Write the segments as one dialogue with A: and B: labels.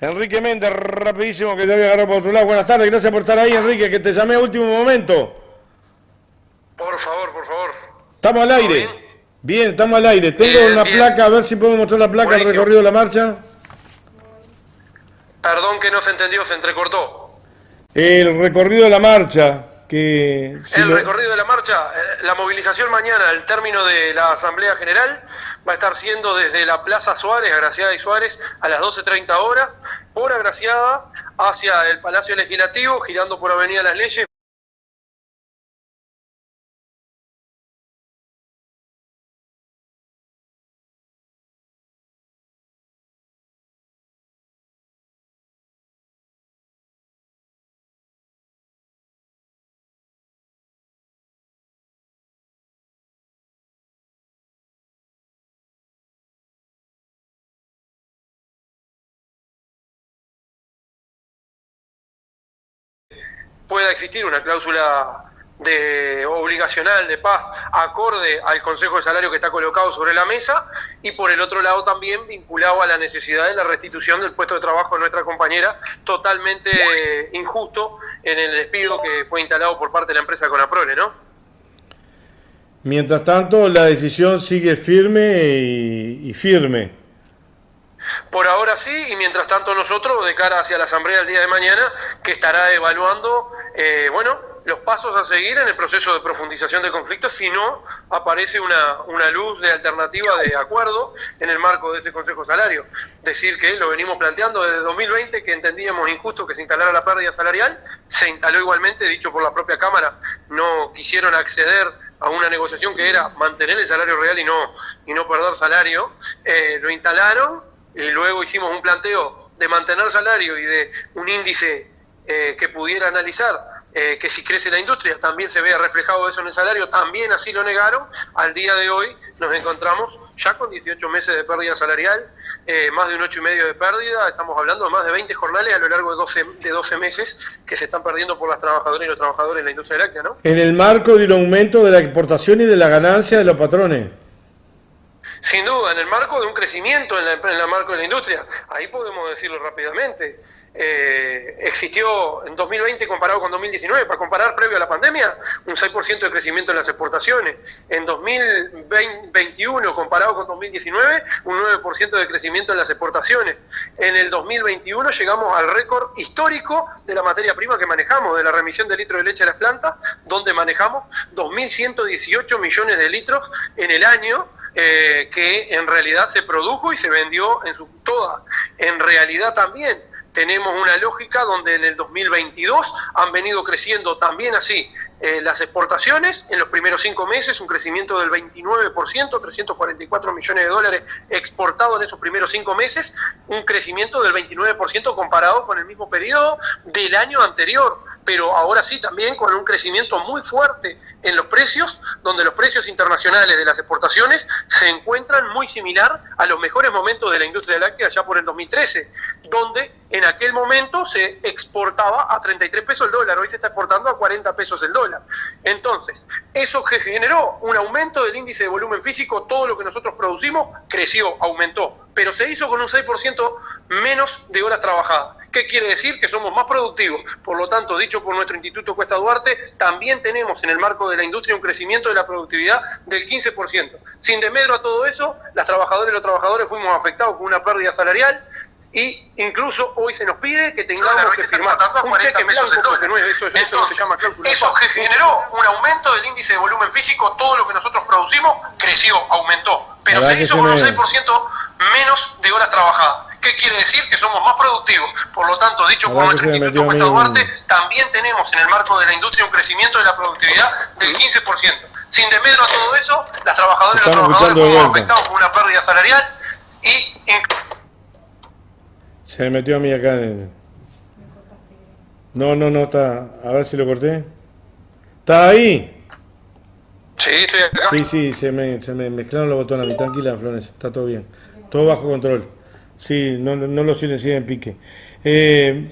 A: Enrique Méndez, rapidísimo, que te voy a agarrar por otro lado. Buenas tardes, gracias por estar ahí, Enrique, que te llamé a último momento.
B: Por favor, por favor.
A: ¿Estamos al aire?
B: Bien?
A: Bien, estamos al aire. Tengo
B: Bien,
A: una
B: bien.
A: placa, a ver si puedo mostrar la placa del
B: Buenísimo.
A: recorrido de la marcha.
B: Perdón que no se entendió, se entrecortó.
A: El recorrido de la marcha, que... si
B: El
A: lo-
B: recorrido de la marcha, la movilización mañana, al término de la Asamblea General, va a estar siendo desde la Plaza Suárez, Agraciada y Suárez, a las 12:30 horas, por Agraciada, hacia el Palacio Legislativo, girando por Avenida Las Leyes. Pueda existir una cláusula obligacional de paz acorde al Consejo de Salario que está colocado sobre la mesa, y por el otro lado también vinculado a la necesidad de la restitución del puesto de trabajo de nuestra compañera, totalmente injusto en el despido que fue instalado por parte de la empresa Conaprole, ¿no?
A: Mientras tanto, la decisión sigue firme y firme.
B: Por ahora sí, y mientras tanto nosotros, de cara hacia la asamblea el día de mañana, que estará evaluando, los pasos a seguir en el proceso de profundización del conflicto, si no aparece una luz de alternativa de acuerdo en el marco de ese Consejo Salario. Decir que lo venimos planteando desde 2020, que entendíamos injusto que se instalara la pérdida salarial, se instaló igualmente, dicho por la propia Cámara, no quisieron acceder a una negociación que era mantener el salario real y no perder salario, lo instalaron. Y luego hicimos un planteo de mantener salario y de un índice que pudiera analizar que si crece la industria también se vea reflejado eso en el salario, también así lo negaron. Al día de hoy nos encontramos ya con 18 meses de pérdida salarial, más de un 8,5 de pérdida, estamos hablando de más de 20 jornales a lo largo de 12 meses que se están perdiendo por las trabajadoras y los trabajadores en la industria láctea, ¿no?
A: En el marco del aumento de la exportación y de la ganancia de los patrones.
B: Sin duda, en el marco de un crecimiento en el marco de la industria, ahí podemos decirlo rápidamente. Existió en 2020 comparado con 2019, para comparar previo a la pandemia, un 6% de crecimiento en las exportaciones. En 2021 comparado con 2019, un 9% de crecimiento en las exportaciones. En el 2021 llegamos al récord histórico de la materia prima que manejamos, de la remisión de litros de leche a las plantas, donde manejamos 2.118 millones de litros en el año, que en realidad se produjo y se vendió en su toda. En realidad también tenemos una lógica donde en el 2022 han venido creciendo también así las exportaciones. En los primeros 5 meses un crecimiento del 29%, 344 millones de dólares exportados en esos primeros 5 meses, un crecimiento del 29% comparado con el mismo periodo del año anterior. Pero ahora sí también con un crecimiento muy fuerte en los precios, donde los precios internacionales de las exportaciones se encuentran muy similar a los mejores momentos de la industria láctea allá por el 2013, donde en aquel momento se exportaba a 33 pesos el dólar, hoy se está exportando a 40 pesos el dólar. Entonces, eso que generó un aumento del índice de volumen físico, todo lo que nosotros producimos creció, aumentó, pero se hizo con un 6% menos de horas trabajadas. ¿Qué quiere decir? Que somos más productivos. Por lo tanto, dicho por nuestro Instituto Cuesta Duarte, también tenemos en el marco de la industria un crecimiento de la productividad del 15%. Sin desmedro a todo eso, las trabajadoras y los trabajadores fuimos afectados con una pérdida salarial, y incluso hoy se nos pide que tengamos que firmar un cheque en blanco, porque eso no se llama cláusula. Eso que generó un aumento del índice de volumen físico, todo lo que nosotros producimos creció, aumentó, pero se hizo con un 6% menos de horas trabajadas. ¿Qué quiere decir? Que somos más productivos. Por lo tanto, dicho por nuestro Instituto Cuesta Duarte, también tenemos en el marco de la industria un crecimiento de la productividad del 15%. Sin desmedro a todo eso, las trabajadoras y los trabajadores fuimos afectados por una pérdida salarial y...
A: Se me metió a mí acá. No, está. A ver si lo corté. ¿Está ahí?
B: Sí, estoy acá.
A: Sí, se me mezclaron los botones a mí. Tranquila, Florencia, está todo bien. Todo bajo control. Sí, no lo silencié en pique. En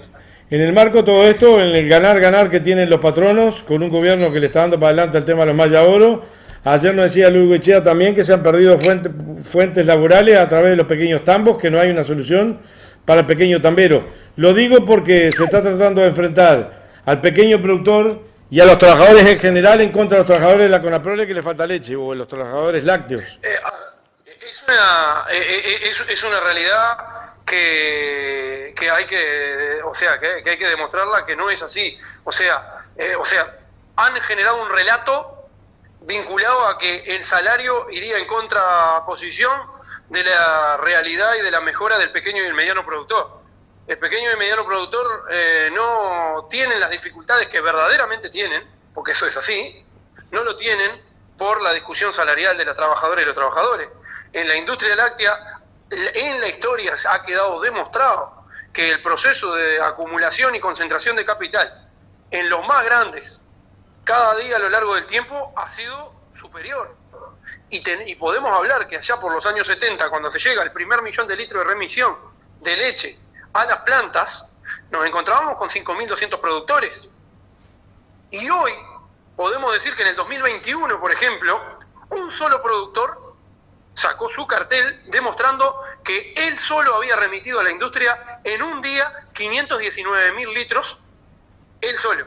A: el marco de todo esto, en el ganar que tienen los patronos, con un gobierno que le está dando para adelante el tema de los Maya Oro. Ayer nos decía Luis Goichea también que se han perdido fuentes laborales a través de los pequeños tambos, que no hay una solución para el pequeño tambero. Lo digo porque se está tratando de enfrentar al pequeño productor y a los trabajadores en general en contra de los trabajadores de la Conaprole que le falta leche, o los trabajadores lácteos.
B: Es una realidad que hay que, o sea, que hay que demostrarla, que no es así. O sea, han generado un relato vinculado a que el salario iría en contraposición de la realidad y de la mejora del pequeño y el mediano productor. El pequeño y el mediano productor no tienen las dificultades que verdaderamente tienen, porque eso es así, no lo tienen por la discusión salarial de las trabajadoras y los trabajadores. En la industria láctea, en la historia ha quedado demostrado que el proceso de acumulación y concentración de capital en los más grandes, cada día a lo largo del tiempo, ha sido superior. Y podemos hablar que allá por los años 70, cuando se llega al primer millón de litros de remisión de leche a las plantas, nos encontrábamos con 5.200 productores. Y hoy podemos decir que en el 2021, por ejemplo, un solo productor sacó su cartel demostrando que él solo había remitido a la industria en un día 519.000 litros, él solo.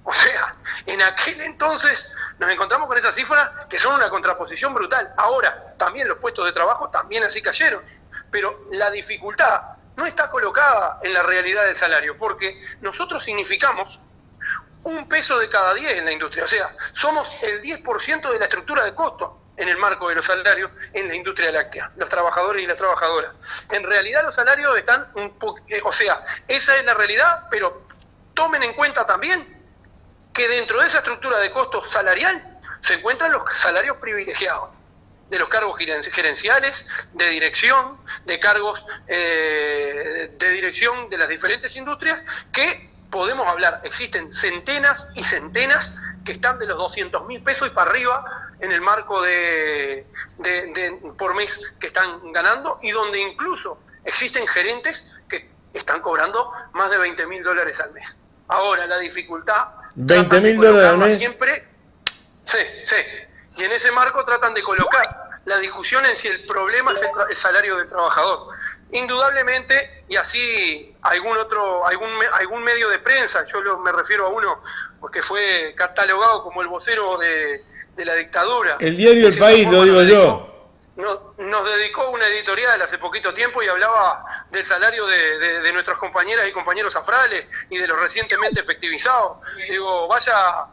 B: O sea, en aquel entonces nos encontramos con esas cifras que son una contraposición brutal. Ahora, también los puestos de trabajo también así cayeron. Pero la dificultad no está colocada en la realidad del salario, porque nosotros significamos un peso de cada 10 en la industria. O sea, somos el 10% de la estructura de costo en el marco de los salarios en la industria láctea, los trabajadores y las trabajadoras. En realidad los salarios están o sea, esa es la realidad, pero tomen en cuenta también que dentro de esa estructura de costos salarial se encuentran los salarios privilegiados, de los cargos gerenciales, de dirección, de cargos de dirección de las diferentes industrias, que podemos hablar, existen centenas y centenas que están de los 200.000 pesos y para arriba en el marco de por mes que están ganando, y donde incluso existen gerentes que están cobrando más de $20.000 al mes. Ahora, la dificultad...
A: $20.000 al mes.
B: Siempre, sí. Y en ese marco tratan de colocar la discusión en si el problema es el salario del trabajador. Indudablemente, y así algún medio de prensa, yo me refiero a uno que fue catalogado como el vocero de la dictadura.
A: El diario El País, lo digo yo.
B: Nos dedicó una editorial hace poquito tiempo y hablaba del salario de nuestras compañeras y compañeros afrales y de los recientemente efectivizados. Digo, vaya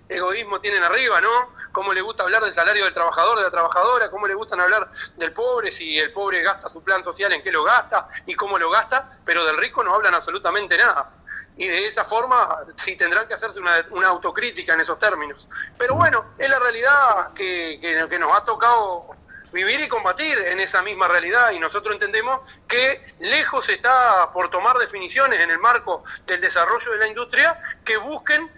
B: egoísmo tienen arriba, ¿no? Cómo le gusta hablar del salario del trabajador, de la trabajadora, cómo le gustan hablar del pobre, si el pobre gasta su plan social, en qué lo gasta y cómo lo gasta, pero del rico no hablan absolutamente nada. Y de esa forma sí tendrán que hacerse una autocrítica en esos términos. Pero bueno, es la realidad que nos ha tocado vivir y combatir en esa misma realidad, y nosotros entendemos que lejos está por tomar definiciones en el marco del desarrollo de la industria que busquen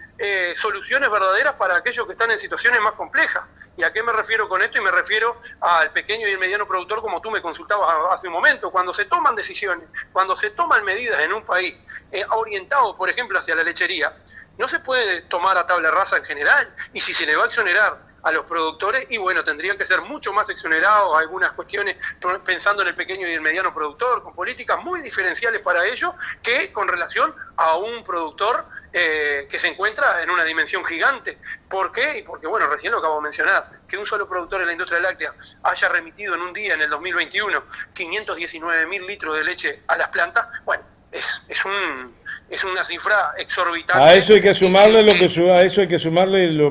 B: soluciones verdaderas para aquellos que están en situaciones más complejas. ¿Y a qué me refiero con esto? Y me refiero al pequeño y el mediano productor, como tú me consultabas hace un momento. Cuando se toman decisiones, cuando se toman medidas en un país orientado, por ejemplo, hacia la lechería, no se puede tomar a tabla rasa en general, y si se le va a exonerar a los productores, y bueno, tendrían que ser mucho más exonerados algunas cuestiones pensando en el pequeño y el mediano productor, con políticas muy diferenciales para ellos que con relación a un productor que se encuentra en una dimensión gigante. ¿Por qué? Porque bueno, recién lo acabo de mencionar, que un solo productor en la industria láctea haya remitido en un día, en el 2021, 519.000 litros de leche a las plantas, bueno, es una cifra exorbitante.
A: A eso hay que sumarle lo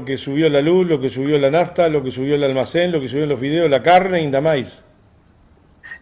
A: que subió la luz, lo que subió la nafta, lo que subió el almacén, lo que subió los fideos, la carne y nada más.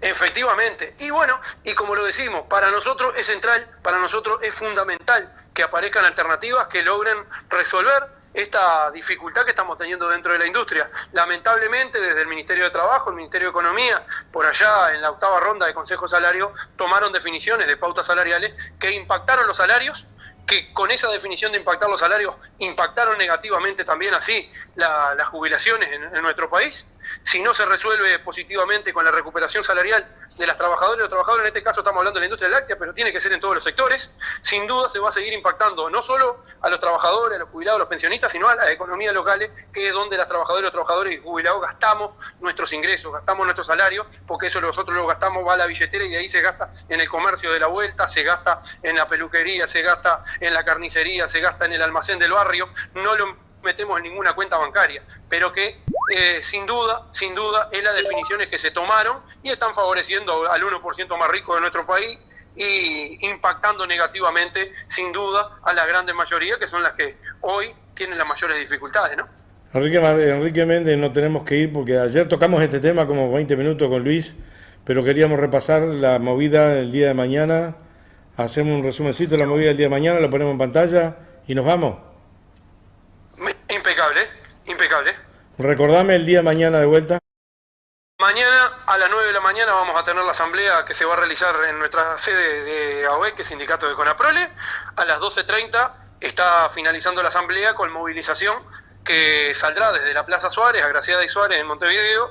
B: Efectivamente. Y bueno, y como lo decimos, para nosotros es central, para nosotros es fundamental que aparezcan alternativas que logren resolver esta dificultad que estamos teniendo dentro de la industria. Lamentablemente, desde el Ministerio de Trabajo, el Ministerio de Economía, por allá en la 8ª ronda de Consejo Salario, tomaron definiciones de pautas salariales que impactaron los salarios, que con esa definición de impactar los salarios impactaron negativamente también así las jubilaciones en nuestro país. si no se resuelve positivamente con la recuperación salarial de las trabajadoras y los trabajadores, en este caso estamos hablando de la industria láctea, pero tiene que ser en todos los sectores, sin duda se va a seguir impactando no solo a los trabajadores, a los jubilados, a los pensionistas, sino a las economías locales, que es donde las trabajadoras, los trabajadores y jubilados gastamos nuestros ingresos, gastamos nuestro salario, porque eso nosotros lo gastamos, va a la billetera y de ahí se gasta en el comercio de la vuelta, se gasta en la peluquería, se gasta en la carnicería, se gasta en el almacén del barrio, no lo metemos en ninguna cuenta bancaria, pero que sin duda, es las definiciones que se tomaron y están favoreciendo al 1% más rico de nuestro país y impactando negativamente, sin duda, a la grande mayoría, que son las que hoy tienen las mayores dificultades, ¿no?
A: Enrique Méndez, no tenemos que ir porque ayer tocamos este tema como 20 minutos con Luis, pero queríamos repasar la movida del día de mañana, hacemos un resumencito de la movida del día de mañana, la ponemos en pantalla y nos vamos.
B: Impecable.
A: Recordame el día de mañana de vuelta.
B: Mañana a las 9 de la mañana vamos a tener la asamblea que se va a realizar en nuestra sede de AOE, que es Sindicato de Conaprole. A las 12:30 está finalizando la asamblea con movilización que saldrá desde la Plaza Suárez, Agraciada y Suárez en Montevideo.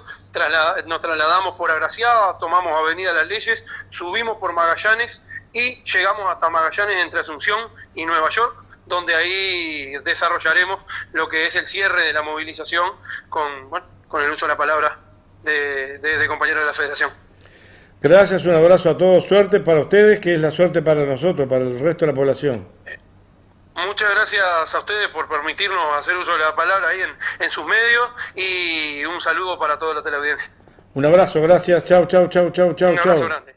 B: Nos trasladamos por Agraciada, tomamos Avenida Las Leyes, subimos por Magallanes y llegamos hasta Magallanes entre Asunción y Nueva York, donde ahí desarrollaremos lo que es el cierre de la movilización con el uso de la palabra de compañeros de la Federación.
A: Gracias, un abrazo a todos, suerte para ustedes, que es la suerte para nosotros, para el resto de la población.
B: Muchas gracias a ustedes por permitirnos hacer uso de la palabra ahí en sus medios y un saludo para toda la teleaudiencia.
A: Un abrazo, gracias, chau.
B: Un abrazo grande.